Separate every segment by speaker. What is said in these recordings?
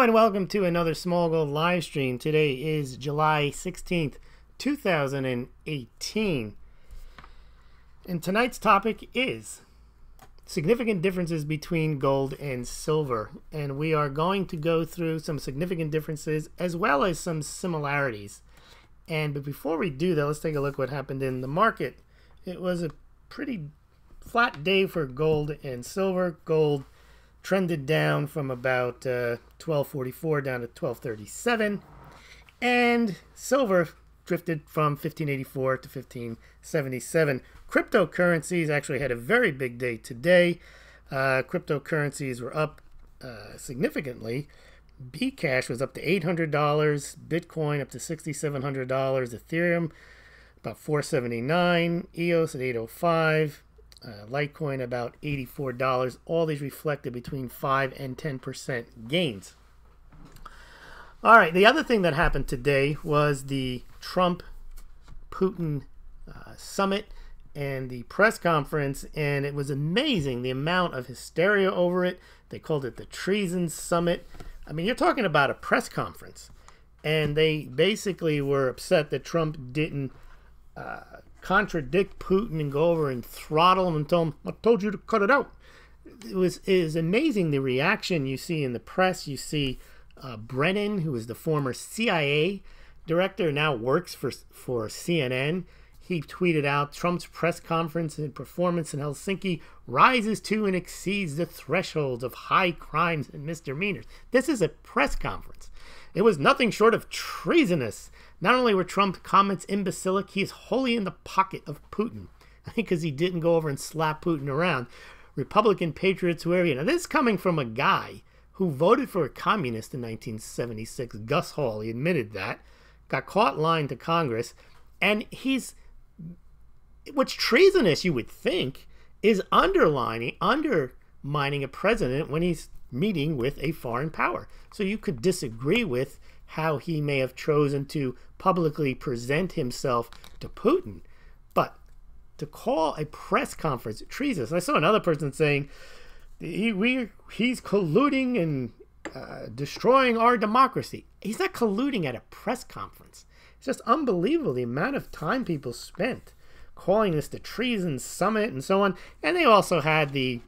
Speaker 1: Hello and welcome to another Smaulgld live stream. Today is July 16th, 2018. And tonight's topic is significant differences between gold and silver. And we are going to go through some significant differences as well as some similarities. But before we do that, let's take a look what happened in the market. It was a pretty flat day for gold and silver. Gold trended down from about 12.44 down to 12.37, and silver drifted from 15.84 to 15.77. Cryptocurrencies actually had a very big day today. Cryptocurrencies were up significantly. Bcash was up to $800, Bitcoin up to $6,700, Ethereum about $479, EOS at $805. Litecoin about $84. All these reflected between 5 and 10% gains. All right, the other thing that happened today was the Trump-Putin summit and the press conference, and it was amazing the amount of hysteria over it. They called it the Treason Summit. I mean, you're talking about a press conference, and they basically were upset that Trump didn't contradict Putin and go over and throttle him and tell him, I told you to cut it out. It is amazing the reaction you see in the press. You see Brennan, who is the former CIA director, now works for CNN. He tweeted out, Trump's press conference and performance in Helsinki rises to and exceeds the thresholds of high crimes and misdemeanors. This is a press conference. It was nothing short of treasonous. Not only were Trump's comments imbecilic, he is wholly in the pocket of Putin. I think because he didn't go over and slap Putin around. Republican patriots, whoever, you know, this is coming from a guy who voted for a communist in 1976, Gus Hall. He admitted that, got caught lying to Congress, and what's treasonous, you would think, is undermining a president when he's meeting with a foreign power. So you could disagree with how he may have chosen to publicly present himself to Putin, but to call a press conference treasonous. I saw another person saying he's colluding and destroying our democracy. He's not colluding at a press conference. It's just unbelievable the amount of time people spent calling this the Treason Summit and so on. And they also had the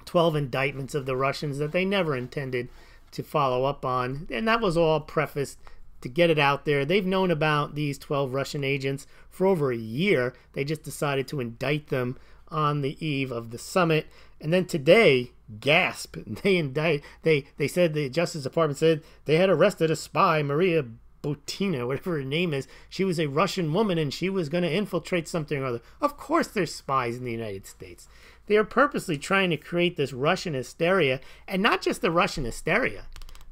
Speaker 1: 12 indictments of the Russians that they never intended to follow up on, and that was all prefaced to get it out there. They've known about these 12 Russian agents for over a year. They just decided to indict them on the eve of the summit, and then today, gasp, they said, the Justice Department said they had arrested a spy, Maria Butina, whatever her name is. She was a Russian woman and she was going to infiltrate something or other. Of course there's spies in the United States. They are purposely trying to create this Russian hysteria, and not just the Russian hysteria,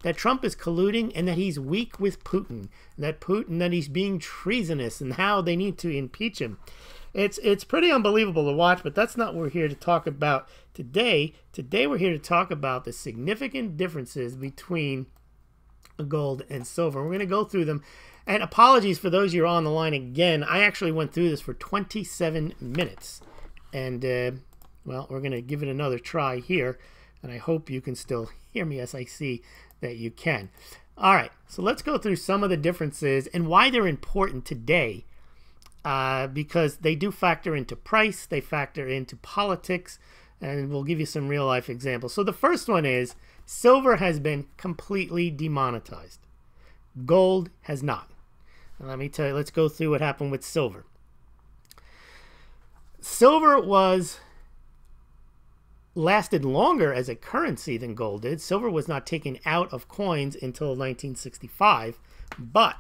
Speaker 1: that Trump is colluding and that he's weak with Putin, that he's being treasonous and how they need to impeach him. It's pretty unbelievable to watch, but that's not what we're here to talk about today. Today we're here to talk about the significant differences between gold and silver. We're going to go through them. And apologies for those of you who are on the line again. I actually went through this for 27 minutes. And, well, we're going to give it another try here. And I hope you can still hear me as I see that you can. All right, so let's go through some of the differences and why they're important today. Because they do factor into price, they factor into politics, and we'll give you some real-life examples. So the first one is silver has been completely demonetized. Gold has not. And let me tell you, let's go through what happened with silver. Silver lasted longer as a currency than gold did. Silver was not taken out of coins until 1965, but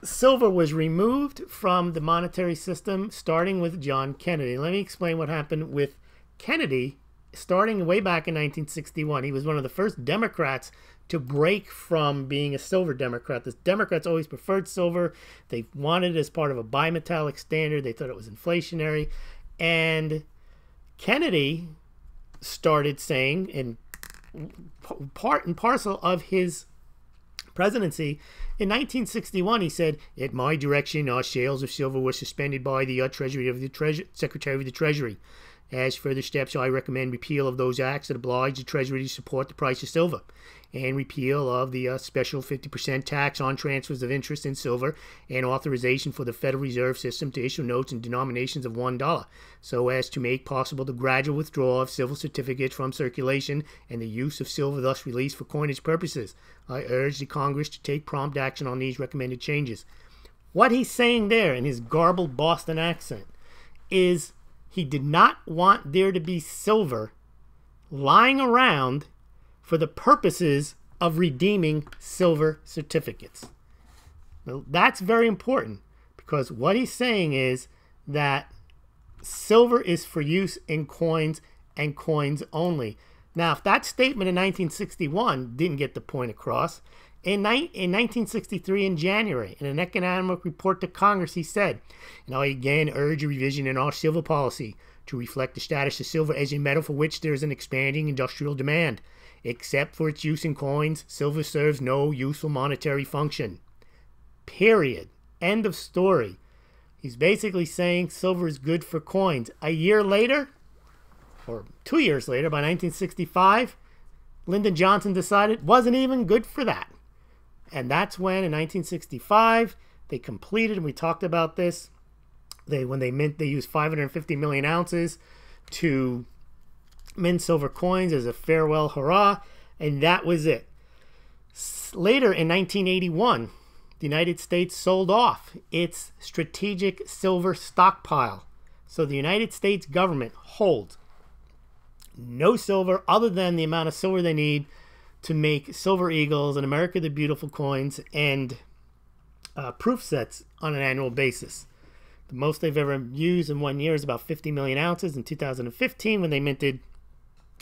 Speaker 1: silver was removed from the monetary system starting with John Kennedy. Let me explain what happened with Kennedy starting way back in 1961. He was one of the first Democrats to break from being a silver Democrat. The Democrats always preferred silver. They wanted it as part of a bimetallic standard. They thought it was inflationary. And Kennedy started saying, in part and parcel of his presidency, in 1961, he said, "At my direction, our sales of silver were suspended by the Treasury of the Secretary of the Treasury." As further steps, I recommend repeal of those acts that oblige the Treasury to support the price of silver, and repeal of the special 50% tax on transfers of interest in silver, and authorization for the Federal Reserve System to issue notes in denominations of $1, so as to make possible the gradual withdrawal of silver certificates from circulation and the use of silver thus released for coinage purposes. I urge the Congress to take prompt action on these recommended changes. What he's saying there in his garbled Boston accent is he did not want there to be silver lying around for the purposes of redeeming silver certificates. Now, that's very important, because what he's saying is that silver is for use in coins and coins only. Now, if that statement in 1961 didn't get the point across, in 1963 in January, in an economic report to Congress, he said, and I again urge a revision in our silver policy to reflect the status of silver as a metal for which there is an expanding industrial demand. Except for its use in coins, silver serves no useful monetary function. Period. End of story. He's basically saying silver is good for coins. A year later, or 2 years later, by 1965, Lyndon Johnson decided it wasn't even good for that. And that's when, in 1965, they completed, and we talked about this, when they used 550 million ounces to mint silver coins as a farewell hurrah, and that was it. Later, in 1981, the United States sold off its strategic silver stockpile. So the United States government holds no silver other than the amount of silver they need to make silver eagles and America the Beautiful coins and proof sets on an annual basis. The most they've ever used in 1 year is about 50 million ounces in 2015, when they minted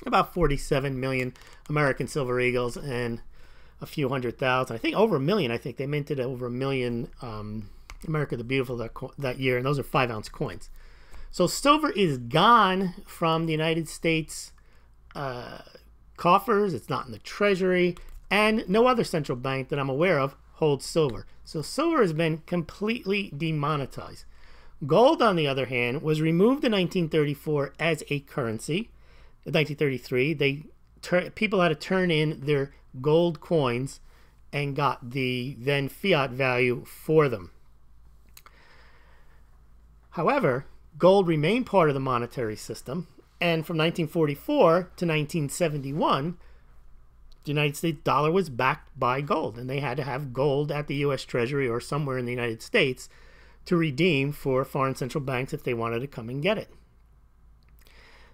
Speaker 1: about 47 million American silver eagles and a few 100,000. I think over a million. I think they minted over a million America the Beautiful that year, and those are 5-ounce coins. So silver is gone from the United States coffers. It's not in the Treasury, and no other central bank that I'm aware of holds silver. So silver has been completely demonetized. Gold, on the other hand, was removed in 1934 as a currency. In 1933, people had to turn in their gold coins and got the then fiat value for them. However, gold remained part of the monetary system, and from 1944 to 1971, the United States dollar was backed by gold, and they had to have gold at the U.S. Treasury or somewhere in the United States to redeem for foreign central banks if they wanted to come and get it.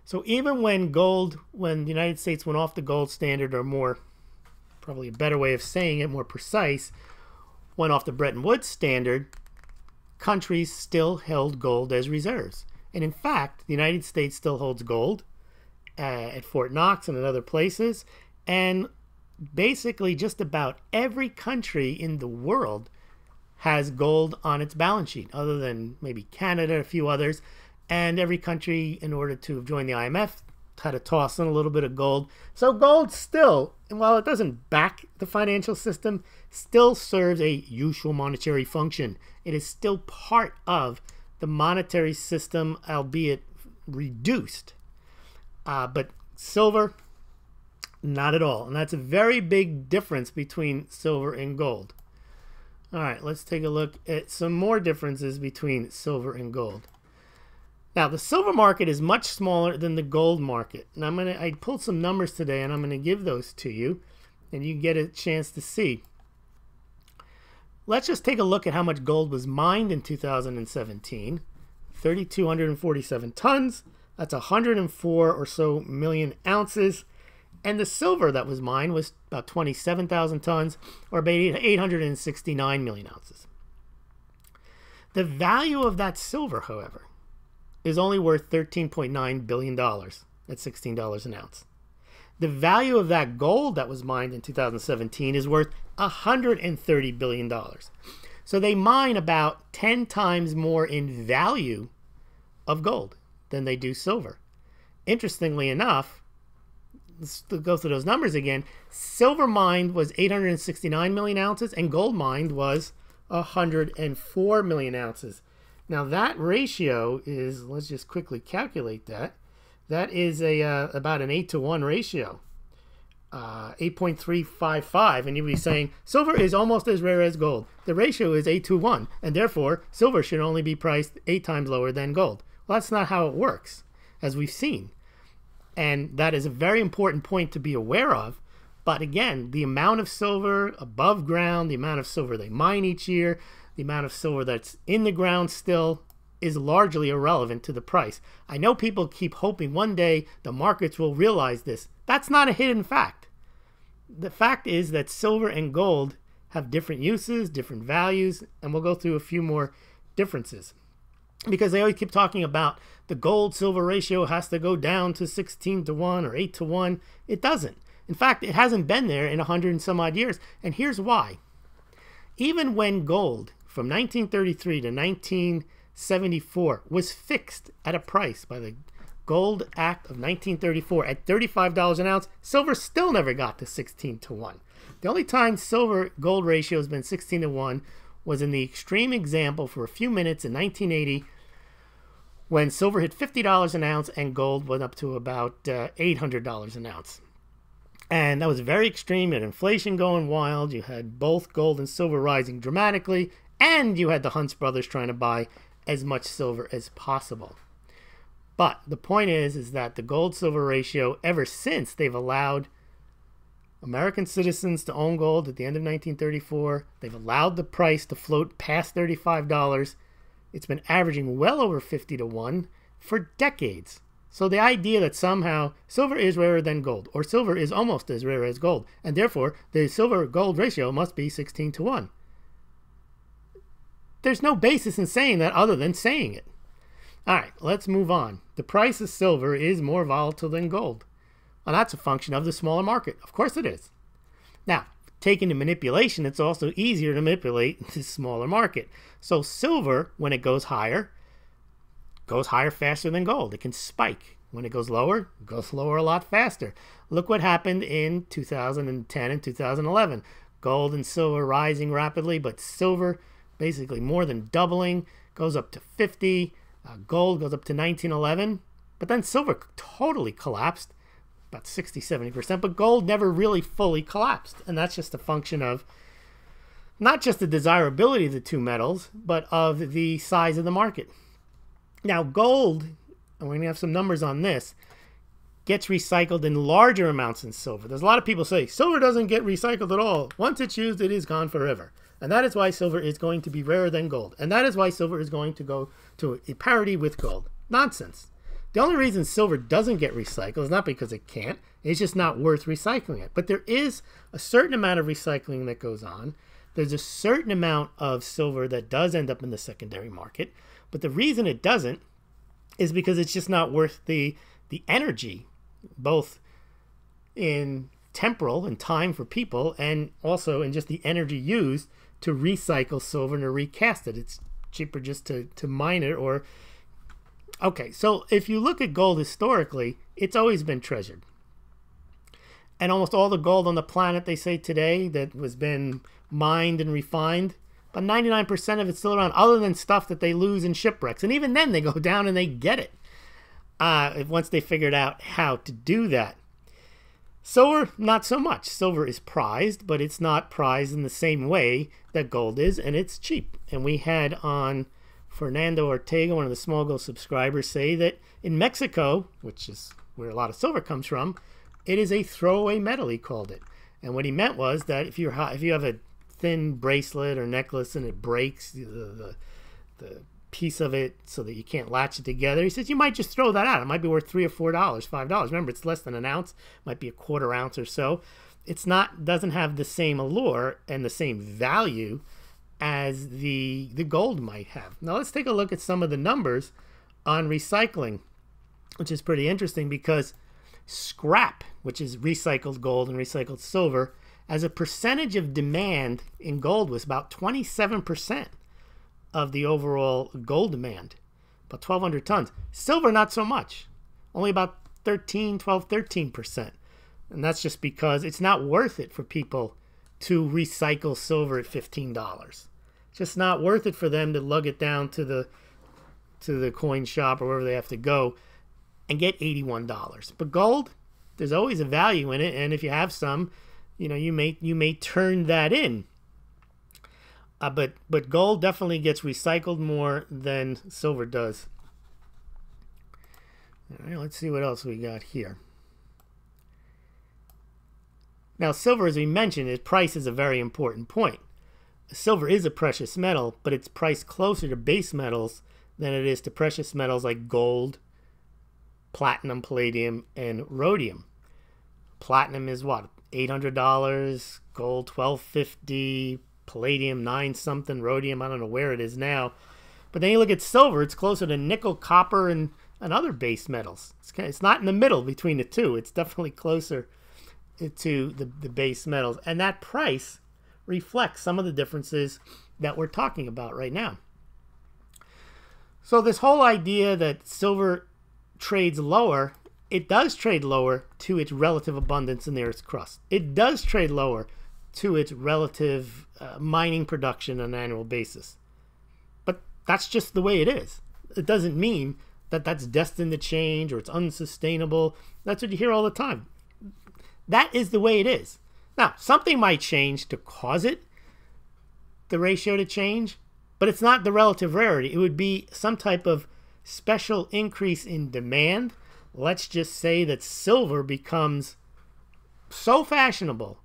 Speaker 1: So even when the United States went off the gold standard, or more, probably a better way of saying it, more precise, went off the Bretton Woods standard, countries still held gold as reserves. And in fact, the United States still holds gold at Fort Knox and at other places. And basically just about every country in the world has gold on its balance sheet, other than maybe Canada, a few others. And every country, in order to join the IMF, had to toss in a little bit of gold. So gold still, and while it doesn't back the financial system, still serves a useful monetary function. It is still part of the monetary system, albeit reduced. But silver, not at all. And that's a very big difference between silver and gold. All right, let's take a look at some more differences between silver and gold. Now, the silver market is much smaller than the gold market. And I pulled some numbers today, and I'm going to give those to you, and you can get a chance to see. Let's just take a look at how much gold was mined in 2017. 3,247 tons. That's 104 or so million ounces. And the silver that was mined was about 27,000 tons, or about 869 million ounces. The value of that silver, however, is only worth $13.9 billion at $16 an ounce. The value of that gold that was mined in 2017 is worth $130 billion. So they mine about 10 times more in value of gold than they do silver. Interestingly enough, let's go through those numbers again. Silver mined was 869 million ounces, and gold mined was 104 million ounces. Now that ratio is, let's just quickly calculate that. That is about an 8-to-1 ratio. 8.355, and you'd be saying silver is almost as rare as gold. The ratio is 8-to-1, and therefore silver should only be priced 8 times lower than gold. Well, that's not how it works, as we've seen. And that is a very important point to be aware of. But again, the amount of silver above ground, the amount of silver they mine each year, the amount of silver that's in the ground still is largely irrelevant to the price. I know people keep hoping one day the markets will realize this. That's not a hidden fact. The fact is that silver and gold have different uses, different values, and we'll go through a few more differences. Because they always keep talking about the gold-silver ratio has to go down to 16-to-1 or 8-to-1. It doesn't. In fact, it hasn't been there in 100 and some odd years, and here's why. Even when gold from 1933 to 1974 was fixed at a price by the Gold Act of 1934 at $35 an ounce, silver still never got to 16-to-1. The only time silver-gold ratio has been 16-to-1 was in the extreme example for a few minutes in 1980 when silver hit $50 an ounce and gold went up to about $800 an ounce. And that was very extreme. You had inflation going wild. You had both gold and silver rising dramatically. And you had the Hunts brothers trying to buy as much silver as possible. But the point is that the gold-silver ratio, ever since they've allowed American citizens to own gold at the end of 1934, they've allowed the price to float past $35. It's been averaging well over 50-to-1 for decades. So the idea that somehow silver is rarer than gold, or silver is almost as rare as gold, and therefore the silver-gold ratio must be 16-to-1. There's no basis in saying that other than saying it. All right, let's move on. The price of silver is more volatile than gold. Well, that's a function of the smaller market. Of course it is. Now, taking the manipulation, it's also easier to manipulate the smaller market. So silver, when it goes higher faster than gold. It can spike. When it goes lower a lot faster. Look what happened in 2010 and 2011. Gold and silver rising rapidly, but silver basically more than doubling, goes up to 50. Gold goes up to 1911, but then silver totally collapsed, about 60-70%, but gold never really fully collapsed. And that's just a function of not just the desirability of the two metals, but of the size of the market. Now, gold, and we're going to have some numbers on this, gets recycled in larger amounts than silver. There's a lot of people say silver doesn't get recycled at all. Once it's used, it is gone forever. And that is why silver is going to be rarer than gold. And that is why silver is going to go to a parity with gold. Nonsense. The only reason silver doesn't get recycled is not because it can't. It's just not worth recycling it. But there is a certain amount of recycling that goes on. There's a certain amount of silver that does end up in the secondary market. But the reason it doesn't is because it's just not worth the energy, both in temporal and time for people, and also in just the energy used to recycle silver and to recast it. It's cheaper just to mine it. Or okay, so if you look at gold historically, it's always been treasured. And almost all the gold on the planet, they say today, that has been mined and refined, but 99% of it's still around, other than stuff that they lose in shipwrecks. And even then, they go down and they get it once they figured out how to do that. Silver, not so much. Silver is prized, but it's not prized in the same way that gold is, and it's cheap. And we had on Fernando Ortega, one of the Smaulgld subscribers, say that in Mexico, which is where a lot of silver comes from, it is a throwaway metal, he called it. And what he meant was that if you have a thin bracelet or necklace and it breaks, the piece of it so that you can't latch it together, he says you might just throw that out. It might be worth $3 or $4, $5. Remember, it's less than an ounce, might be a quarter ounce or so. It's not, doesn't have the same allure and the same value as the gold might have. Now let's take a look at some of the numbers on recycling, which is pretty interesting, because scrap, which is recycled gold and recycled silver, as a percentage of demand in gold was about 27% of the overall gold demand, about 1,200 tons. Silver, not so much, only about 13%. And that's just because it's not worth it for people to recycle silver at $15. It's just not worth it for them to lug it down to the coin shop or wherever they have to go and get $81. But gold, there's always a value in it, and if you have some, you know, you may turn that in. But gold definitely gets recycled more than silver does. All right, let's see what else we got here. Now, silver, as we mentioned, its price is a very important point. Silver is a precious metal, but it's priced closer to base metals than it is to precious metals like gold, platinum, palladium, and rhodium. Platinum is what? $800, gold $1,250, palladium 9 something, rhodium I don't know where it is now. But then you look at silver, it's closer to nickel, copper, and other base metals. It's not in the middle between the two. It's definitely closer to the base metals, and that price reflects some of the differences that we're talking about right now. So this whole idea that silver trades lower, it does trade lower to its relative abundance in the Earth's crust. It does trade lower to its relative mining production on an annual basis. But that's just the way it is. It doesn't mean that that's destined to change or it's unsustainable. That's what you hear all the time. That is the way it is. Now, something might change to cause it, the ratio to change, but it's not the relative rarity. It would be some type of special increase in demand. Let's just say that silver becomes so fashionable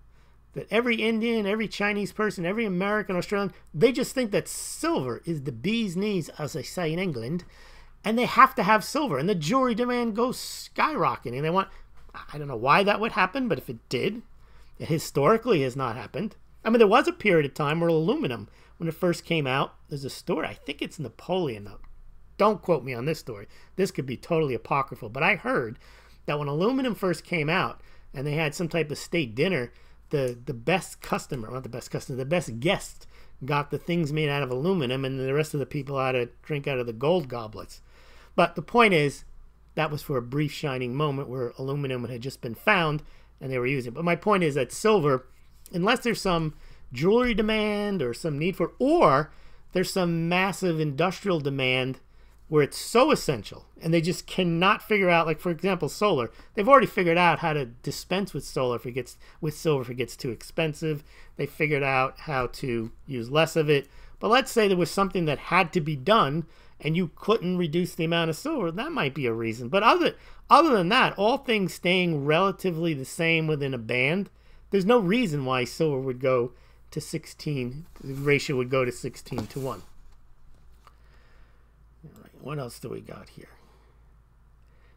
Speaker 1: that every Indian, every Chinese person, every American, Australian, they just think that silver is the bee's knees, as they say in England, and they have to have silver, and the jewelry demand goes skyrocketing. They want, I don't know why that would happen, but if it did, it historically has not happened. I mean, there was a period of time where aluminum, when it first came out, there's a story, I think it's Napoleon, though. Don't quote me on this story. This could be totally apocryphal, but I heard that when aluminum first came out and they had some type of state dinner, the best customer, not the best customer, the best guest got the things made out of aluminum, and the rest of the people had to drink out of the gold goblets. But the point is, that was for a brief shining moment where aluminum had just been found and they were using it. But my point is that silver, unless there's some jewelry demand or some need for, or there's some massive industrial demand where it's so essential and they just cannot figure out, like for example, solar. They've already figured out how to dispense with solar if it gets, with silver if it gets too expensive. They figured out how to use less of it. But let's say there was something that had to be done and you couldn't reduce the amount of silver, that might be a reason. But other than that, all things staying relatively the same within a band, there's no reason why silver would go to 16, the ratio would go to 16 to 1. All right, what else do we got here?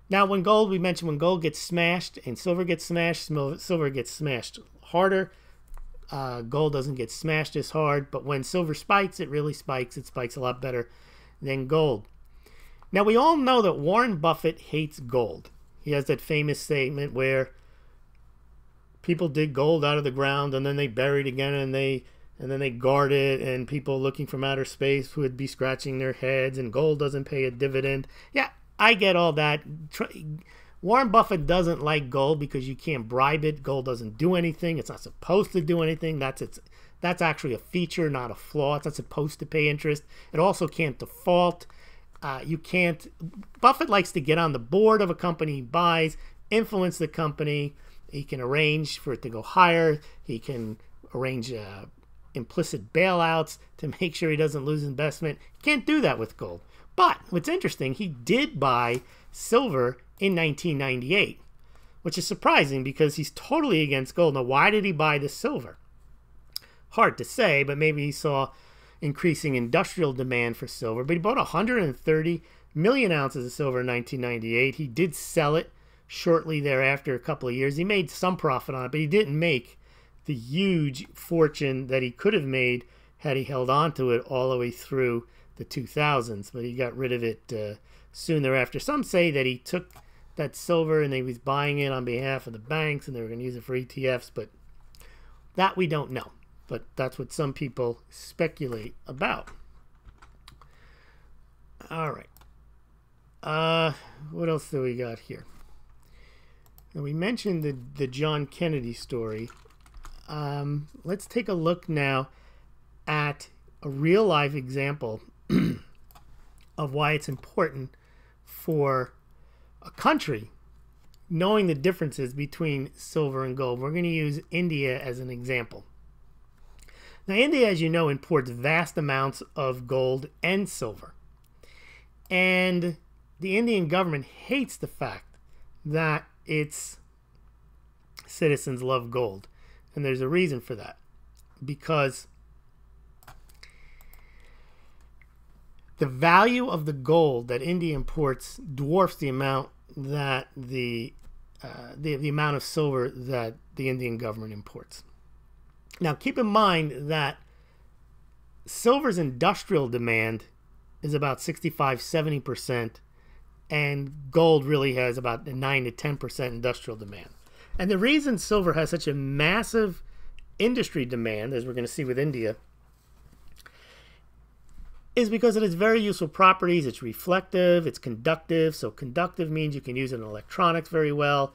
Speaker 1: Now, when gold, we mentioned when gold gets smashed and silver gets smashed, silver gets smashed harder. Gold doesn't get smashed as hard, but when silver spikes, it really spikes. It spikes a lot better than gold. Now, we all know that Warren Buffett hates gold. He has that famous statement where people dig gold out of the ground and then they bury it again and then they guard it, and people looking from outer space would be scratching their heads, and gold doesn't pay a dividend. Yeah, I get all that. Warren Buffett doesn't like gold because you can't bribe it. Gold doesn't do anything. It's not supposed to do anything. That's actually a feature, not a flaw. It's not supposed to pay interest. It also can't default. You can't. Buffett likes to get on the board of a company he buys, influence the company. He can arrange for it to go higher. He can arrange implicit bailouts to make sure he doesn't lose investment. Can't do that with gold. But what's interesting, he did buy silver in 1998, which is surprising because he's totally against gold. Now, why did he buy the silver? Hard to say, but maybe he saw increasing industrial demand for silver. But he bought 130 million ounces of silver in 1998. He did sell it shortly thereafter, a couple of years. He made some profit on it, but he didn't make the huge fortune that he could have made had he held on to it all the way through the 2000s. But he got rid of it soon thereafter. Some say that he took that silver and he was buying it on behalf of the banks and they were going to use it for ETFs, but that we don't know. But that's what some people speculate about. All right. What else do we got here? Now, we mentioned the John Kennedy story. Let's take a look now at a real life example of why it's important for a country, knowing the differences between silver and gold. We're going to use India as an example. Now, India, as you know, imports vast amounts of gold and silver. And the Indian government hates the fact that its citizens love gold. And there's a reason for that. Because the value of the gold that India imports dwarfs the amount that the amount of silver that the Indian government imports. Now, keep in mind that silver's industrial demand is about 65–70%, and gold really has about 9 to 10% industrial demand. And the reason silver has such a massive industry demand, as we're going to see with India, is because of its very useful properties. It's reflective, it's conductive. So conductive means you can use it in electronics very well,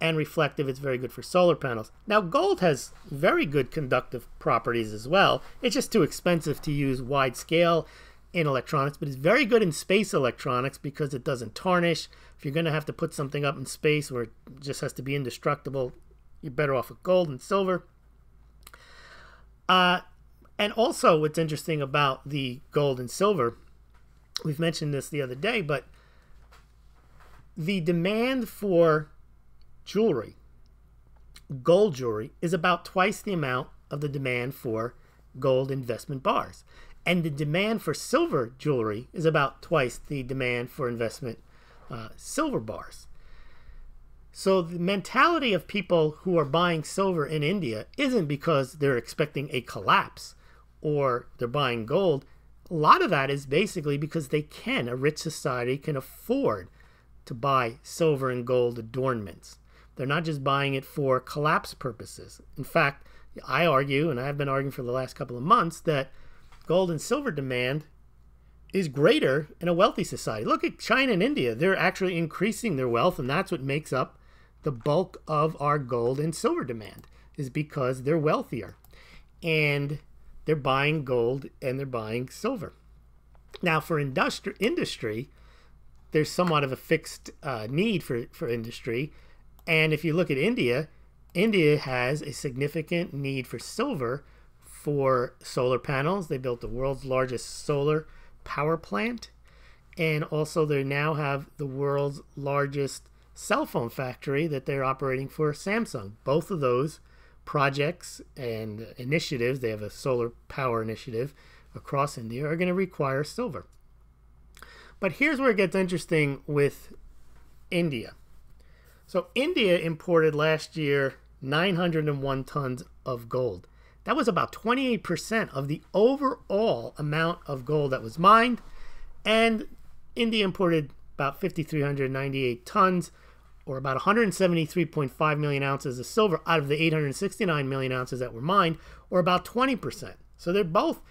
Speaker 1: and reflective, it's very good for solar panels. Now, gold has very good conductive properties as well. It's just too expensive to use wide scale in electronics, but it's very good in space electronics because it doesn't tarnish. If you're going to have to put something up in space where it just has to be indestructible, you're better off with gold and silver. And also, what's interesting about the gold and silver, we've mentioned this the other day, but the demand for jewelry, gold jewelry, is about twice the amount of the demand for gold investment bars. And the demand for silver jewelry is about twice the demand for investment silver bars. So the mentality of people who are buying silver in India isn't because they're expecting a collapse or they're buying gold. A lot of that is basically because they can. A rich society can afford to buy silver and gold adornments. They're not just buying it for collapse purposes. In fact, I argue, and I've been arguing for the last couple of months, that gold and silver demand is greater in a wealthy society. Look at China and India. They're actually increasing their wealth, and that's what makes up the bulk of our gold and silver demand, is because they're wealthier. And they're buying gold and they're buying silver. Now, for industry, there's somewhat of a fixed need for industry. And if you look at India, India has a significant need for silver for solar panels. They built the world's largest solar power plant. And also they now have the world's largest cell phone factory that they're operating for Samsung. Both of those projects and initiatives, they have a solar power initiative across India, are going to require silver. But here's where it gets interesting with India. So India imported last year 901 tons of gold. That was about 28% of the overall amount of gold that was mined. And India imported about 5,398 tons, or about 173.5 million ounces of silver out of the 869 million ounces that were mined, or about 20%. So they're both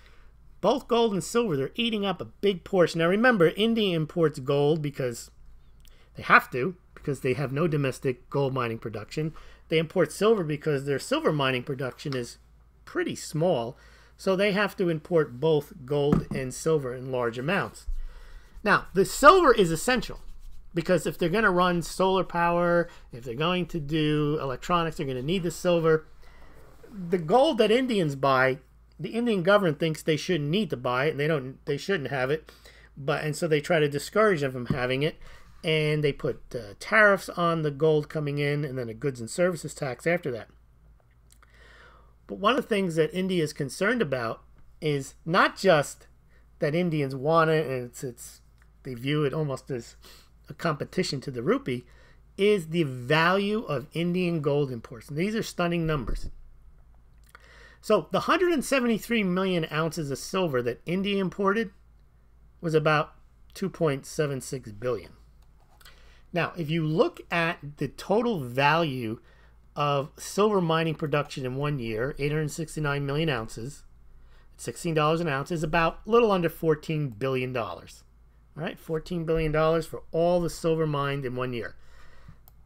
Speaker 1: gold and silver. They're eating up a big portion. Now remember, India imports gold because they have to, because they have no domestic gold mining production. They import silver because their silver mining production is pretty small. So they have to import both gold and silver in large amounts. Now, the silver is essential, because if they're going to run solar power, if they're going to do electronics, they're going to need the silver. The gold that Indians buy, the Indian government thinks they shouldn't need to buy it, and they shouldn't have it, and so they try to discourage them from having it, and they put tariffs on the gold coming in, and then a goods and services tax after that. But one of the things that India is concerned about is not just that Indians want it, and they view it almost as a competition to the rupee, is the value of Indian gold imports. And these are stunning numbers. So the 173 million ounces of silver that India imported was about 2.76 billion. Now, if you look at the total value of silver mining production in 1 year, 869 million ounces, $16 an ounce, is about a little under $14 billion. All right, $14 billion for all the silver mined in 1 year.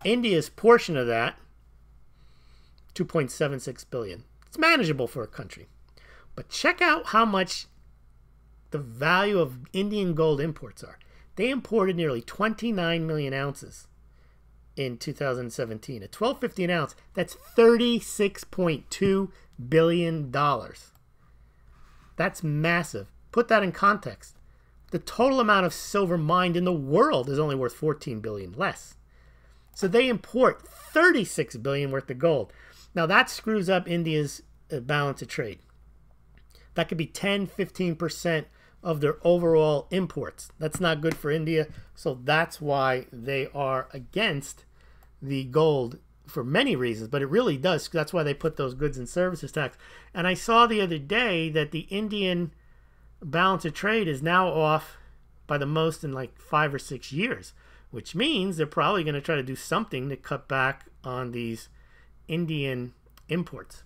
Speaker 1: India's portion of that, 2.76 billion. It's manageable for a country. But check out how much the value of Indian gold imports are. They imported nearly 29 million ounces in 2017. At $12.50 an ounce, that's $36.2 billion. That's massive. Put that in context. The total amount of silver mined in the world is only worth 14 billion less. So they import 36 billion worth of gold. Now that screws up India's balance of trade. That could be 10-15% of their overall imports. That's not good for India. So that's why they are against the gold for many reasons, but it really does. That's why they put those goods and services tax. And I saw the other day that the Indian balance of trade is now off by the most in like 5 or 6 years, which means they're probably going to try to do something to cut back on these Indian imports.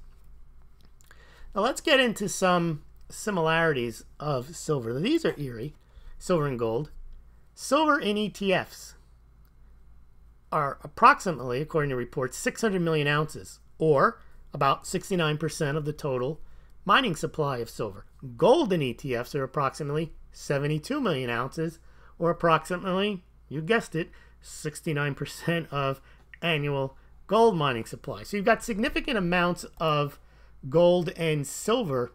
Speaker 1: Now let's get into some similarities of silver. These are eerie, silver and gold. Silver in ETFs are approximately, according to reports, 600 million ounces, or about 69% of the total mining supply of silver. Gold in ETFs are approximately 72 million ounces, or approximately, you guessed it, 69% of annual gold mining supply. So you've got significant amounts of gold and silver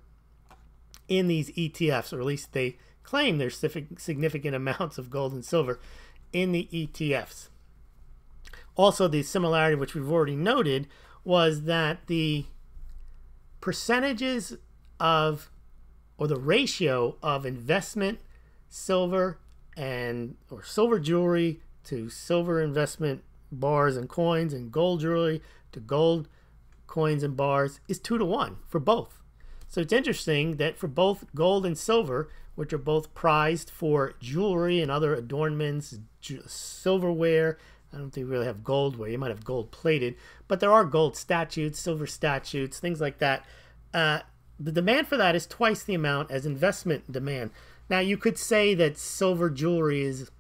Speaker 1: in these ETFs, or at least they claim there's significant amounts of gold and silver in the ETFs. Also, the similarity, which we've already noted, was that the percentages of, or the ratio of investment silver or silver jewelry to silver investment bars and coins, and gold jewelry to gold coins and bars is 2-to-1 for both. So it's interesting that for both gold and silver, which are both prized for jewelry and other adornments, silverware, I don't think we really have gold ware. You might have gold plated, but there are gold statues, silver statues, things like that. The demand for that is twice the amount as investment demand. Now, you could say that silver jewelry is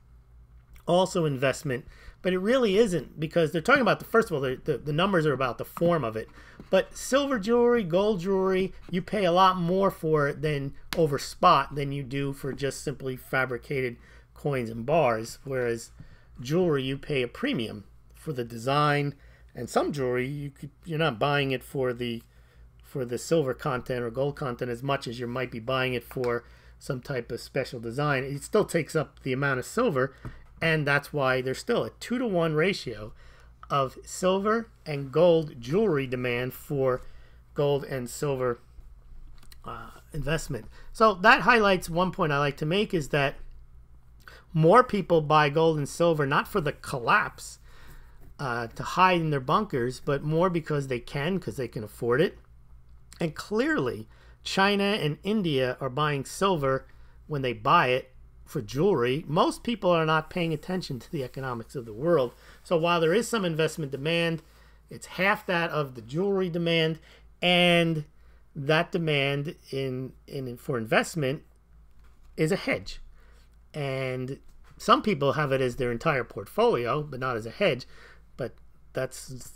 Speaker 1: also investment, but it really isn't, because they're talking about first of all, the numbers are about the form of it. But silver jewelry, gold jewelry, you pay a lot more for it than over spot than you do for just simply fabricated coins and bars, whereas jewelry, you pay a premium for the design, and some jewelry you're not buying it for the silver content or gold content as much as you might be buying it for some type of special design. It still takes up the amount of silver, and that's why there's still a 2-to-1 ratio of silver and gold jewelry demand for gold and silver investment. So that highlights one point I like to make, is that more people buy gold and silver not for the collapse to hide in their bunkers, but more because they can afford it. And clearly, China and India are buying silver when they buy it for jewelry. Most people are not paying attention to the economics of the world. So while there is some investment demand, it's half that of the jewelry demand, and that demand for investment is a hedge. And some people have it as their entire portfolio, but not as a hedge. But that's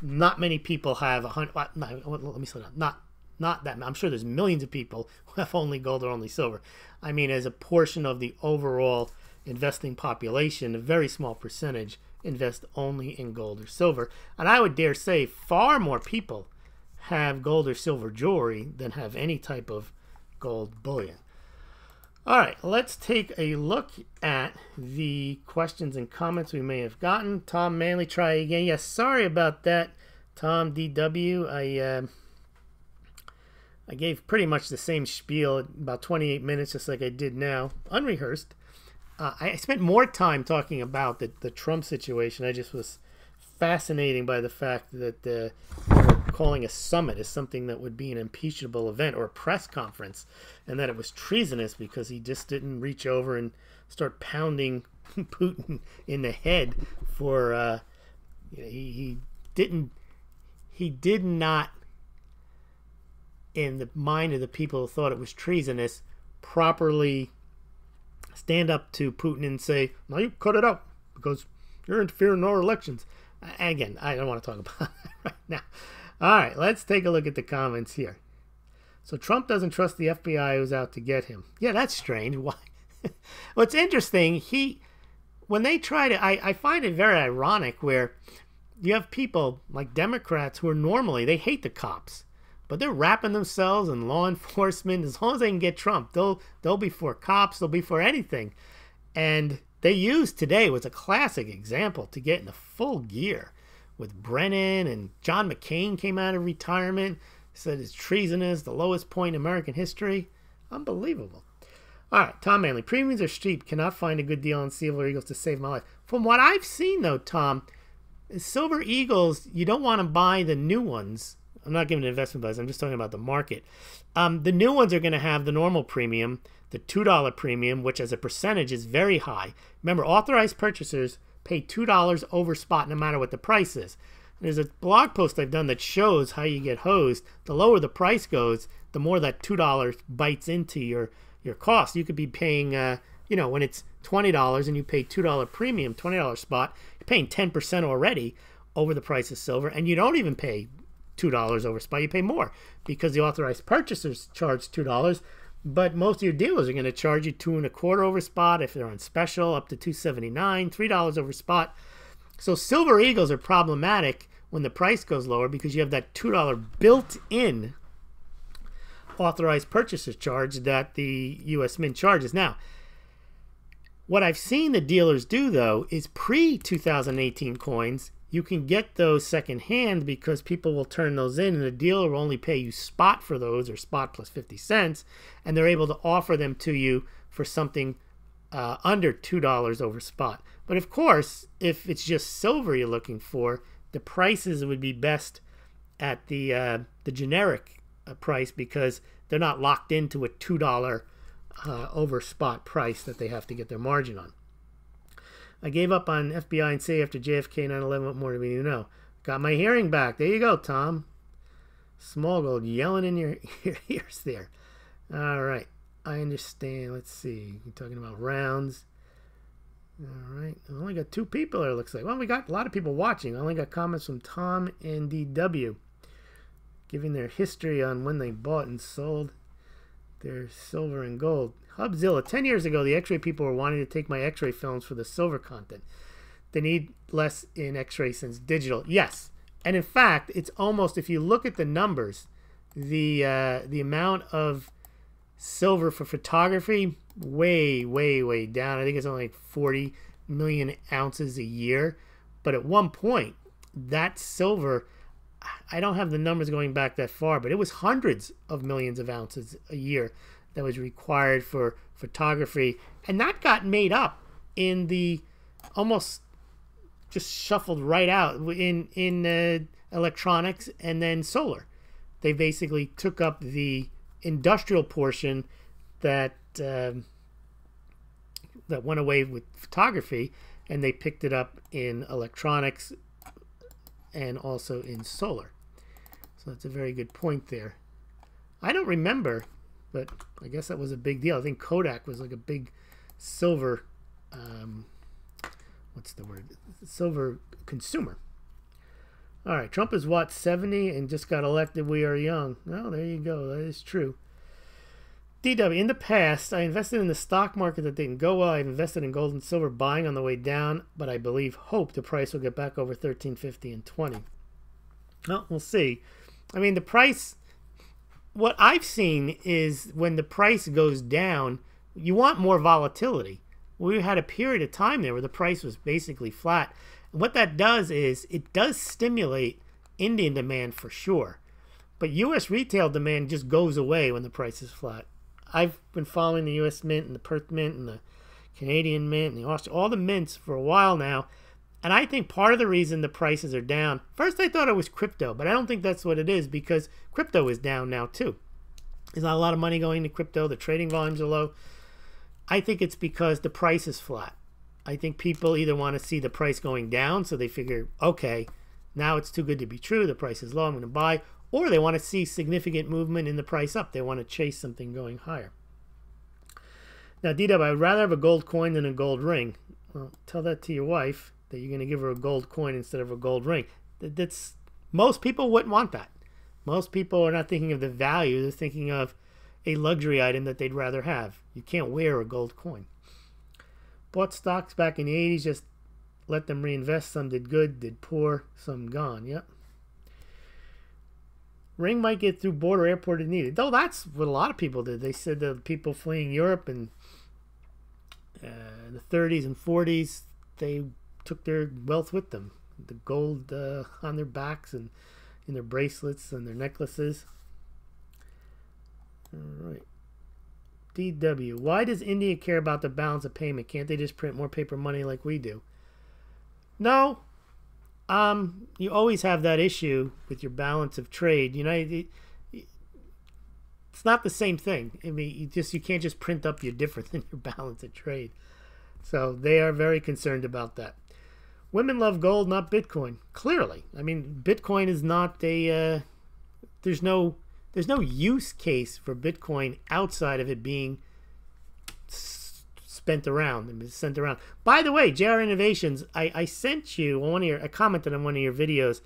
Speaker 1: not many people have let me slow down. Not that. I'm sure there's millions of people who have only gold or only silver. I mean, as a portion of the overall investing population, a very small percentage invest only in gold or silver. And I would dare say far more people have gold or silver jewelry than have any type of gold bullion. All right, let's take a look at the questions and comments we may have gotten. Tom Manley, try again. Yes, sorry about that, Tom DW. I gave pretty much the same spiel at about 28 minutes, just like I did now, unrehearsed. I spent more time talking about the Trump situation. I just was fascinated by the fact that they were calling a summit as something that would be an impeachable event or a press conference, and that it was treasonous because he just didn't reach over and start pounding Putin in the head for he did not, in the mind of the people who thought it was treasonous, properly stand up to Putin and say, "No, you cut it out because you're interfering in our elections." Again, I don't want to talk about that right now. All right, let's take a look at the comments here. So Trump doesn't trust the FBI who's out to get him. Yeah, that's strange. Why? What's interesting, when they try to, I find it very ironic where you have people like Democrats who are normally, they hate the cops, but they're wrapping themselves in law enforcement. As long as they can get Trump, they'll be for cops, they'll be for anything. And they used today was a classic example to get into full gear with Brennan, and John McCain came out of retirement, said it's treasonous, the lowest point in American history. Unbelievable. All right, Tom Manley, premiums are steep, cannot find a good deal on Silver Eagles to save my life. From what I've seen though, Tom, Silver Eagles, you don't want to buy the new ones. I'm not giving an investment advice, I'm just talking about the market. The new ones are going to have the normal premium, the $2 premium, which as a percentage is very high. Remember, authorized purchasers pay $2 over spot no matter what the price is. There's a blog post I've done that shows how you get hosed. The lower the price goes, the more that $2 bites into your cost. You could be paying, when it's $20 and you pay $2 premium, $20 spot, you're paying 10% already over the price of silver, and you don't even pay $2 over spot. You pay more because the authorized purchasers charge $2, but most of your dealers are going to charge you $2.25 over spot if they're on special, up to $2.79, $3 over spot. So Silver Eagles are problematic when the price goes lower because you have that $2 built-in authorized purchaser charge that the U.S. Mint charges. Now, what I've seen the dealers do, though, is pre-2018 coins, you can get those secondhand because people will turn those in, and the dealer will only pay you spot for those, or spot plus 50 cents, and they're able to offer them to you for something under $2 over spot. But of course, if it's just silver you're looking for, the prices would be best at the generic price because they're not locked into a $2 over spot price that they have to get their margin on. I gave up on FBI and say after JFK 9/11, what more do we need to know? Got my hearing back. There you go, Tom. Smaulgld yelling in your ears there. All right. I understand. Let's see. You're talking about rounds. All right. I only got 2 people there, it looks like. Well, we got a lot of people watching. I only got comments from Tom and DW giving their history on when they bought and sold their silver and gold. Hubzilla, 10 years ago, the X-ray people were wanting to take my X-ray films for the silver content. They need less in X-ray since digital. Yes. And in fact, it's almost, if you look at the numbers, the amount of silver for photography, way, way, way down. I think it's only like 40 million ounces a year. But at one point, that silver, I don't have the numbers going back that far, but it was hundreds of millions of ounces a year that was required for photography. And that got made up in the almost just shuffled right out in electronics and then solar. They basically took up the industrial portion that that went away with photography, and they picked it up in electronics and also in solar. So that's a very good point there. I don't remember, but I guess that was a big deal. I think Kodak was like a big silver, what's the word? Silver consumer. All right, Trump is what, 70 and just got elected? We are young. Oh, there you go. That is true. DW, in the past, I invested in the stock market that didn't go well. I've invested in gold and silver buying on the way down, but I hope the price will get back over $13.50 and 20. Well, we'll see. I mean, the price, what I've seen is when the price goes down, you want more volatility. We had a period of time there where the price was basically flat. And what that does is it does stimulate Indian demand for sure. But U.S. retail demand just goes away when the price is flat. I've been following the U.S. Mint and the Perth Mint and the Canadian Mint and the Australian, all the mints for a while now. And I think part of the reason the prices are down, first I thought it was crypto, but I don't think that's what it is because crypto is down now too. There's not a lot of money going to crypto. The trading volumes are low. I think it's because the price is flat. I think people either want to see the price going down, so they figure, okay, now it's too good to be true. The price is low. I'm going to buy. Or they want to see significant movement in the price up. They want to chase something going higher. Now, DW, I'd rather have a gold coin than a gold ring. Well, tell that to your wife that you're going to give her a gold coin instead of a gold ring. Most people wouldn't want that. Most people are not thinking of the value. They're thinking of a luxury item that they'd rather have. You can't wear a gold coin. bought stocks back in the 80s, just let them reinvest. Some did good, did poor, some gone. Yep. Ring might get through border airport if needed. Though that's what a lot of people did. They said the people fleeing Europe in the 30s and 40s, they took their wealth with them. The gold on their backs and in their bracelets and their necklaces. All right. DW. Why does India care about the balance of payment? Can't they just print more paper money like we do? No. You always have that issue with your balance of trade. You know, it's not the same thing. I mean, you can't just print up your difference in your balance of trade. So they are very concerned about that. Women love gold, not Bitcoin. Clearly, I mean, Bitcoin is not a. There's no use case for Bitcoin outside of it being spent around and sent around. By the way, JR Innovations, I sent you I commented on one of your videos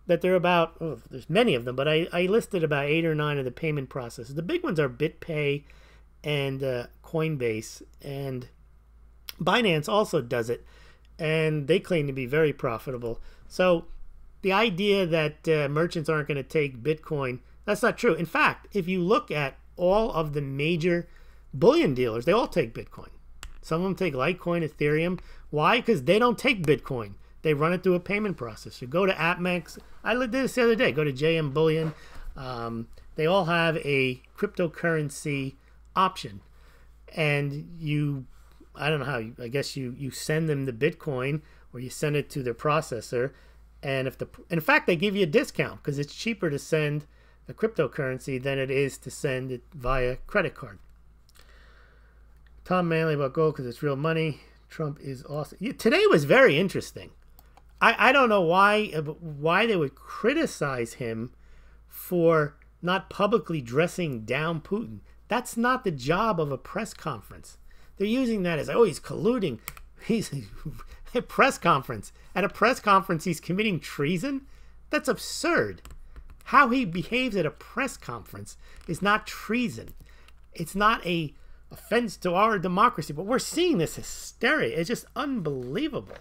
Speaker 1: that there are about, there's many of them, but I listed about 8 or 9 of the payment processes. The big ones are BitPay and Coinbase, and Binance also does it, and they claim to be very profitable. So the idea that merchants aren't going to take Bitcoin, that's not true. In fact, if you look at all of the major bullion dealers, they all take Bitcoin. Some of them take Litecoin, Ethereum. Why? Because they don't take Bitcoin. They run it through a payment process. You go to AppMex. I did this the other day. Go to JM Bullion. They all have a cryptocurrency option. And I don't know how, I guess you send them the Bitcoin or you send it to their processor. And in fact, they give you a discount because it's cheaper to send a cryptocurrency than it is to send it via credit card. Tom Manley about gold because it's real money. Trump is awesome. Today was very interesting. I don't know why they would criticize him for not publicly dressing down Putin. That's not the job of a press conference. They're using that as, oh, he's colluding. He's a press conference. At a press conference, he's committing treason? That's absurd. How he behaves at a press conference is not treason. It's not a offense to our democracy, but we're seeing this hysteria. It's just unbelievable.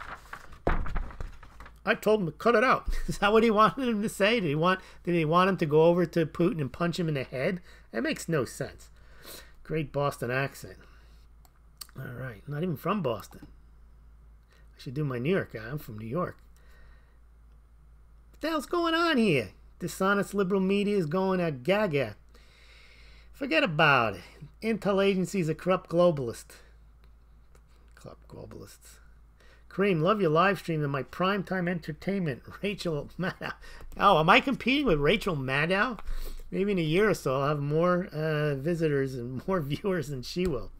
Speaker 1: I told him to cut it out. Is that what he wanted him to say? Did he want him to go over to Putin and punch him in the head? That makes no sense. Great Boston accent. All right, not even from Boston. I should do my New York guy. I'm from New York. What the hell's going on here? Dishonest liberal media is going at gaga. Forget about it. Intel agency's a corrupt globalist. Corrupt globalists. Kareem, love your live stream and my primetime entertainment. Rachel Maddow. Oh, am I competing with Rachel Maddow? Maybe in a year or so I'll have more visitors and more viewers than she will.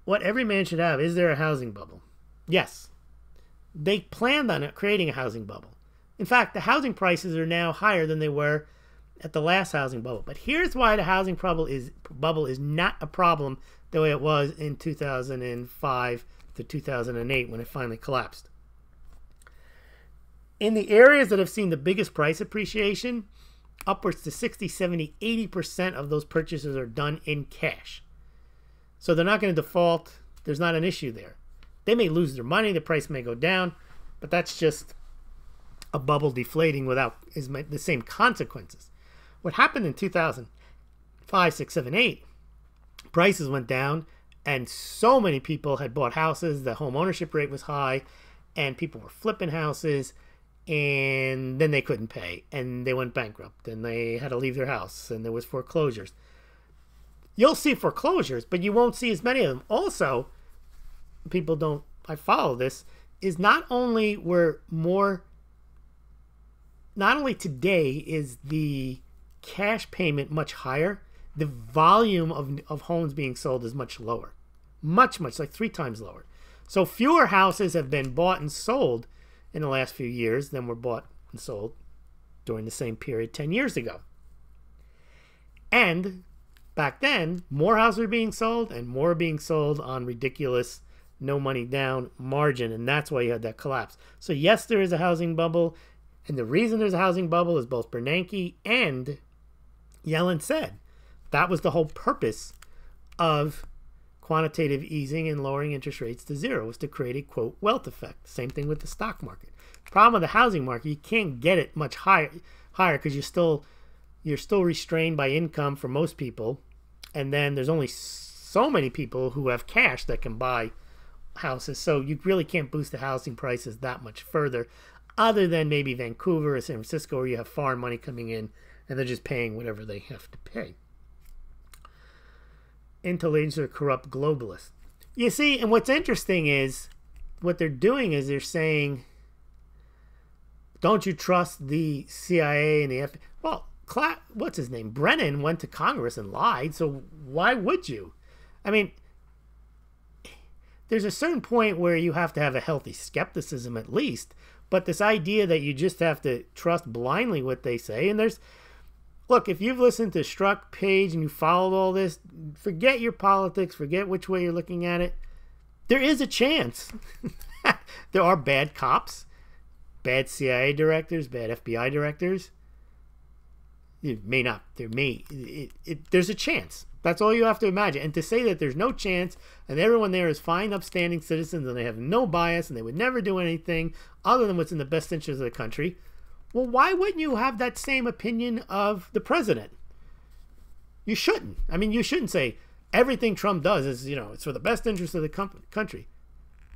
Speaker 1: What every man should have. Is there a housing bubble? Yes. They planned on creating a housing bubble. In fact, the housing prices are now higher than they were at the last housing bubble. But here's why the housing bubble is not a problem the way it was in 2005 to 2008 when it finally collapsed. In the areas that have seen the biggest price appreciation, upwards to 60, 70, 80% of those purchases are done in cash. So they're not going to default. There's not an issue there. They may lose their money. The price may go down. But that's just a bubble deflating without the same consequences. What happened in 2005, 6, 7, 8, prices went down and so many people had bought houses. The home ownership rate was high and people were flipping houses and then they couldn't pay and they went bankrupt and they had to leave their house and there was foreclosures. You'll see foreclosures, but you won't see as many of them. Also, I follow this, is not only today is the cash payment much higher, the volume of homes being sold is much lower. Much, like 3 times lower. So fewer houses have been bought and sold in the last few years than were bought and sold during the same period 10 years ago. And back then, more houses were being sold and more being sold on ridiculous no money down margin, and that's why you had that collapse. So yes, there is a housing bubble, and the reason there's a housing bubble is both Bernanke and Yellen said that was the whole purpose of quantitative easing and lowering interest rates to zero was to create a, quote, wealth effect. Same thing with the stock market. Problem with the housing market, you can't get it much higher because you're still restrained by income for most people, and then there's only so many people who have cash that can buy houses, so you really can't boost the housing prices that much further, other than maybe Vancouver or San Francisco, where you have foreign money coming in and they're just paying whatever they have to pay. Intelligent or corrupt globalists. You see, and what's interesting is what they're doing is they're saying, don't you trust the CIA and the FBI? Well, what's his name? Brennan went to Congress and lied, so why would you? I mean, there's a certain point where you have to have a healthy skepticism at least, but this idea that you just have to trust blindly what they say, and look, if you've listened to Strzok, Page, and you followed all this, forget your politics, forget which way you're looking at it. There is a chance. There are bad cops, bad CIA directors, bad FBI directors. It may not. There's a chance. That's all you have to imagine. And to say that there's no chance and everyone there is fine, upstanding citizens and they have no bias and they would never do anything other than what's in the best interest of the country, well, why wouldn't you have that same opinion of the president? You shouldn't. I mean, you shouldn't say everything Trump does is, it's for the best interest of the country.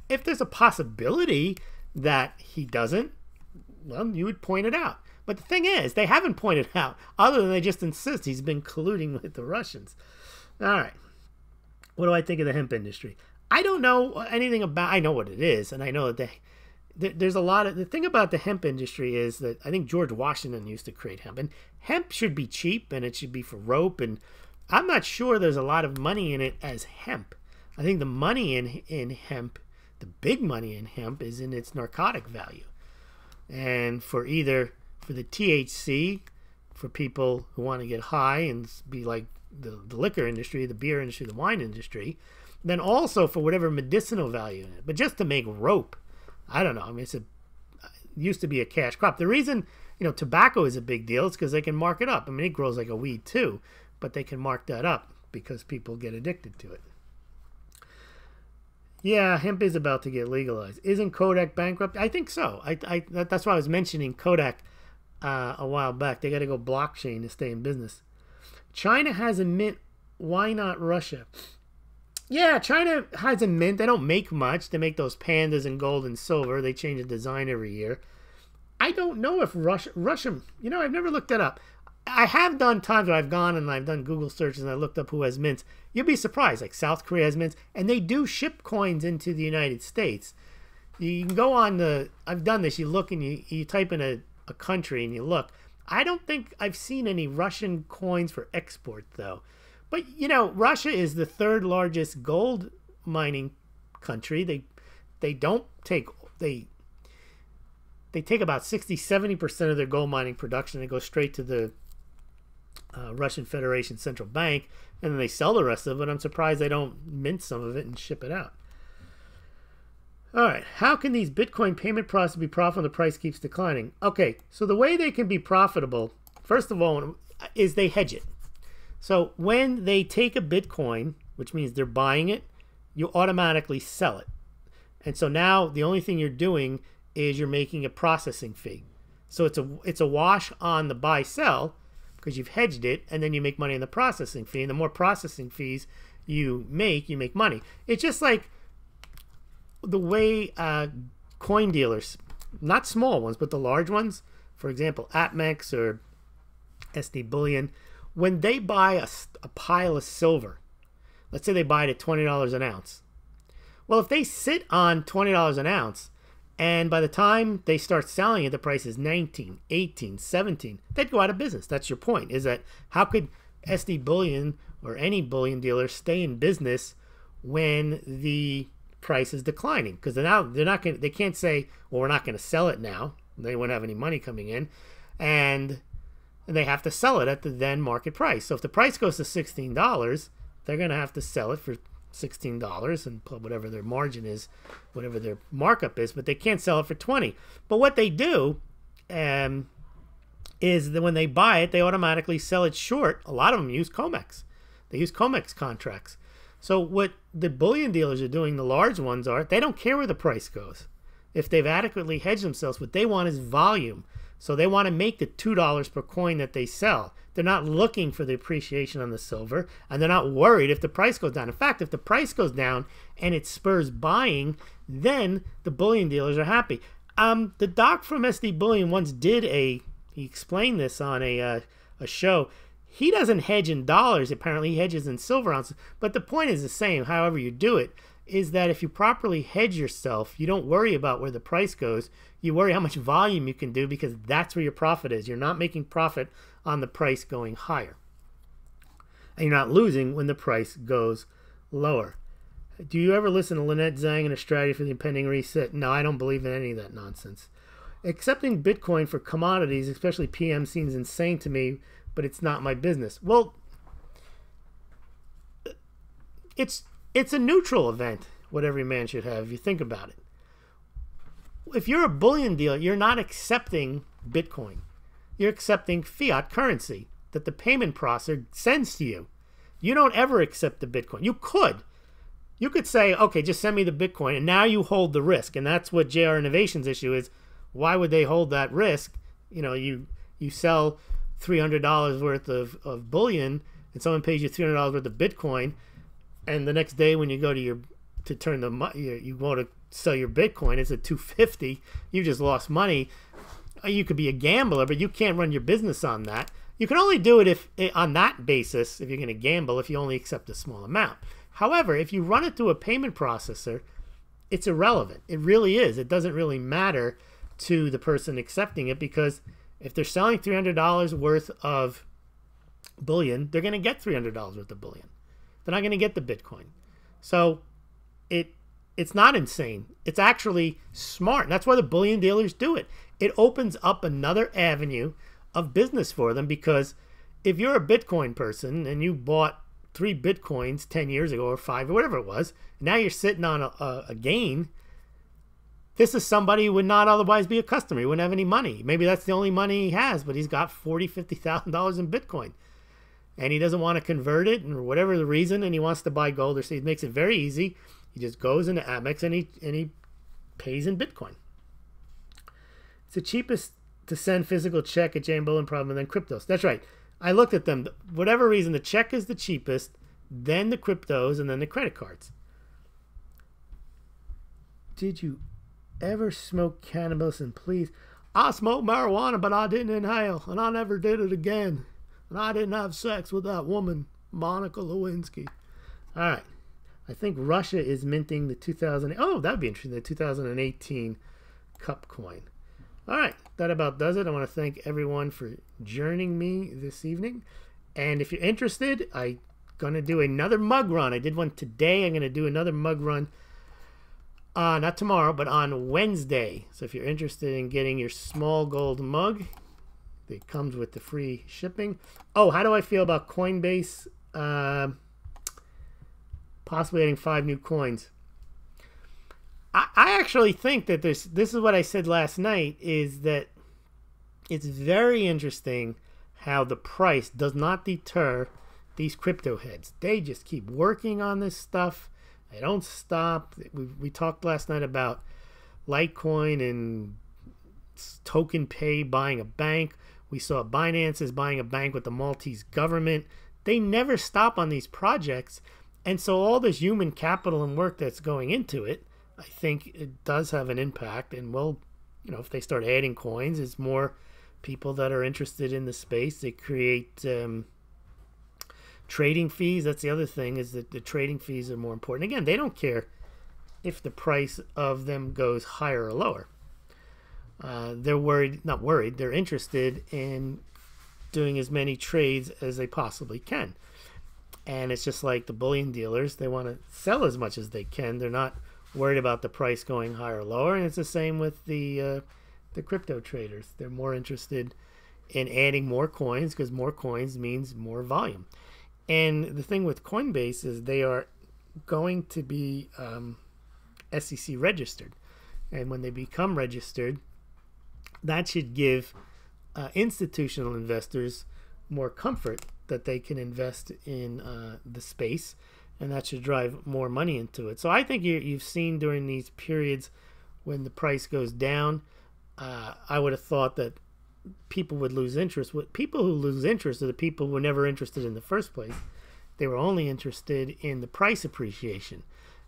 Speaker 1: If there's a possibility that he doesn't, well, you would point it out. But the thing is, they haven't pointed out, other than they just insist he's been colluding with the Russians. All right. What do I think of the hemp industry? I don't know anything about, I know what it is, and I know that there's a lot of, the thing about the hemp industry is that I think George Washington used to create hemp, and hemp should be cheap, and it should be for rope, and I'm not sure there's a lot of money in it as hemp. I think the money in hemp, the big money in hemp, is in its narcotic value. And for the THC, for people who want to get high and be like the liquor industry, the beer industry, the wine industry, then also for whatever medicinal value in it. But just to make rope, I don't know. I mean, it used to be a cash crop. The reason, tobacco is a big deal is because they can mark it up. I mean, it grows like a weed too, but they can mark that up because people get addicted to it. Yeah, hemp is about to get legalized. Isn't Kodak bankrupt? I think so. That's why I was mentioning Kodak a while back. They got to go blockchain to stay in business. China has a mint. Why not Russia? Yeah, China has a mint. They don't make much. They make those pandas in gold and silver. They change the design every year. I don't know if Russia, I've never looked that up. I have done times where I've gone and I've done Google searches and I looked up who has mints. You'll be surprised. Like South Korea has mints, and they do ship coins into the United States. You can go on I've done this. You look and you type in a country and you look. I don't think I've seen any Russian coins for export though. But Russia is the third largest gold mining country. They take about 60-70% of their gold mining production. They go straight to the Russian Federation Central Bank, and then they sell the rest of it. I'm surprised they don't mint some of it and ship it out. All right, how can these Bitcoin payment processes be profitable when the price keeps declining? Okay, so the way they can be profitable, first of all, is they hedge it. So when they take a Bitcoin, which means they're buying it, you automatically sell it. And so now the only thing you're doing is you're making a processing fee. So it's a wash on the buy-sell because you've hedged it, and then you make money on the processing fee. And the more processing fees you make money. It's just like the way coin dealers, not small ones, but the large ones, for example, APMEX or SD Bullion, when they buy a pile of silver, let's say they buy it at $20 an ounce. Well, if they sit on $20 an ounce, and by the time they start selling it, the price is 19, 18, 17, they'd go out of business. That's your point, is that how could SD Bullion or any bullion dealer stay in business when the price is declining? Because they can't say, well, we're not going to sell it now. They won't have any money coming in. And they have to sell it at the then market price. So if the price goes to $16, they're going to have to sell it for $16 and put whatever their margin is, whatever their markup is, but they can't sell it for $20. But what they do is that when they buy it, they automatically sell it short. A lot of them use COMEX. They use COMEX contracts. So what the bullion dealers are doing, the large ones are, they don't care where the price goes. If they've adequately hedged themselves, what they want is volume. So they want to make the $2 per coin that they sell. They're not looking for the appreciation on the silver, and they're not worried if the price goes down. In fact, if the price goes down and it spurs buying, then the bullion dealers are happy. The doc from SD Bullion once did he explained this on a show. He doesn't hedge in dollars. Apparently, he hedges in silver ounces. But the point is the same, however you do it, is that if you properly hedge yourself, you don't worry about where the price goes. You worry how much volume you can do, because that's where your profit is. You're not making profit on the price going higher. And you're not losing when the price goes lower. Do you ever listen to Lynette Zhang and a strategy for the impending reset? No, I don't believe in any of that nonsense. Accepting Bitcoin for commodities, especially PM, seems insane to me, but it's not my business. Well, it's a neutral event, what every man should have, if you think about it. If you're a bullion dealer, you're not accepting Bitcoin. You're accepting fiat currency that the payment processor sends to you. You don't ever accept the Bitcoin. You could. You could say, okay, just send me the Bitcoin, and now you hold the risk. And that's what JR Innovation's issue is. Why would they hold that risk? You know, you sell $300 worth of bullion, and someone pays you $300 worth of Bitcoin, and the next day when you go to you want to sell your Bitcoin, it's at $250. You just lost money. You could be a gambler, but you can't run your business on that. You can only do it on that basis if you're going to gamble, if you only accept a small amount. However, if you run it through a payment processor, it's irrelevant. It really is. It doesn't really matter to the person accepting it, because if they're selling $300 worth of bullion, they're going to get $300 worth of bullion. They're not going to get the Bitcoin. So it's not insane. It's actually smart. And that's why the bullion dealers do it. It opens up another avenue of business for them, because if you're a Bitcoin person and you bought 3 Bitcoins 10 years ago or 5 or whatever it was, now you're sitting on a gain. This is somebody who would not otherwise be a customer. He wouldn't have any money. Maybe that's the only money he has, but he's got $40,000, $50,000 in Bitcoin. And he doesn't want to convert it, or whatever the reason, and he wants to buy gold or so. He makes it very easy. He just goes into Amex and he pays in Bitcoin. It's the cheapest to send physical check at Jane Bullion problem than cryptos. That's right. I looked at them. Whatever reason, the check is the cheapest, then the cryptos, and then the credit cards. Did you ever smoke cannabis? And please, I smoked marijuana, but I didn't inhale, and I never did it again. And I didn't have sex with that woman, Monica Lewinsky. All right. I think Russia is minting the 2000. Oh, that would be interesting. The 2018 cup coin. All right. That about does it. I want to thank everyone for joining me this evening. And if you're interested, I'm going to do another mug run. I did one today. I'm going to do another mug run. Not tomorrow, but on Wednesday. So if you're interested in getting your Smaulgld mug, it comes with the free shipping. Oh, how do I feel about Coinbase possibly adding 5 new coins? I actually think that this is what I said last night, is that it's very interesting how the price does not deter these crypto heads. They just keep working on this stuff. They don't stop. We talked last night about Litecoin and token pay buying a bank. We saw Binance is buying a bank with the Maltese government. They never stop on these projects. And so all this human capital and work that's going into it, I think it does have an impact. And well, you know, if they start adding coins, it's more people that are interested in the space. They create trading fees. That's the other thing, is that the trading fees are more important. Again, they don't care if the price of them goes higher or lower. They're worried, not worried, they're interested in doing as many trades as they possibly can. And it's just like the bullion dealers. They want to sell as much as they can. They're not worried about the price going higher or lower. And it's the same with the crypto traders. They're more interested in adding more coins, because more coins means more volume. And the thing with Coinbase is they are going to be SEC registered. And when they become registered, that should give institutional investors more comfort that they can invest in the space. and that should drive more money into it. So I think you've seen during these periods when the price goes down, I would have thought that people would lose interest. People who lose interest are the people who were never interested in the first place. They were only interested in the price appreciation.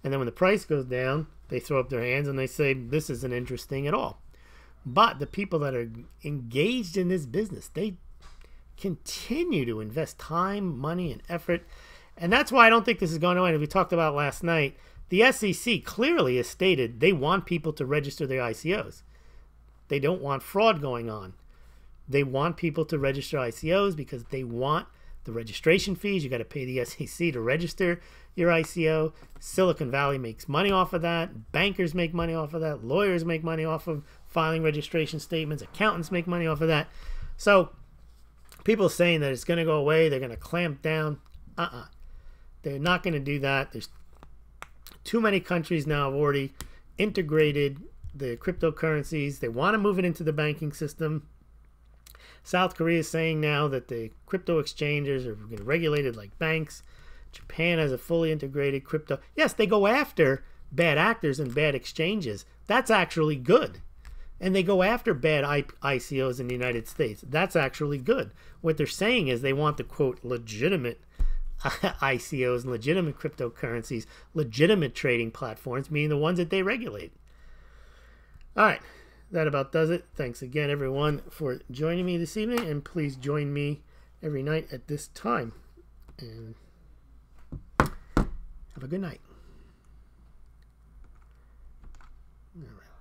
Speaker 1: And then when the price goes down, they throw up their hands and they say, this isn't interesting at all. But the people that are engaged in this business, they continue to invest time, money, and effort. And that's why I don't think this is going away. As we talked about last night, the SEC clearly has stated they want people to register their ICOs. They don't want fraud going on. They want people to register ICOs because they want the registration fees. You got to pay the SEC to register your ICO. Silicon Valley makes money off of that. Bankers make money off of that. Lawyers make money off of filing registration statements. Accountants make money off of that. So people saying that it's going to go away, they're going to clamp down. They're not going to do that. There's too many countries now have already integrated the cryptocurrencies. They want to move it into the banking system. South Korea is saying now that the crypto exchanges are going to be regulated like banks. Japan has a fully integrated crypto. Yes, they go after bad actors and bad exchanges. That's actually good. And they go after bad ICOs in the United States. That's actually good. What they're saying is they want the, quote, legitimate ICOs and legitimate cryptocurrencies, legitimate trading platforms, meaning the ones that they regulate. All right. That about does it. Thanks again, everyone, for joining me this evening. And please join me every night at this time. And have a good night. All right.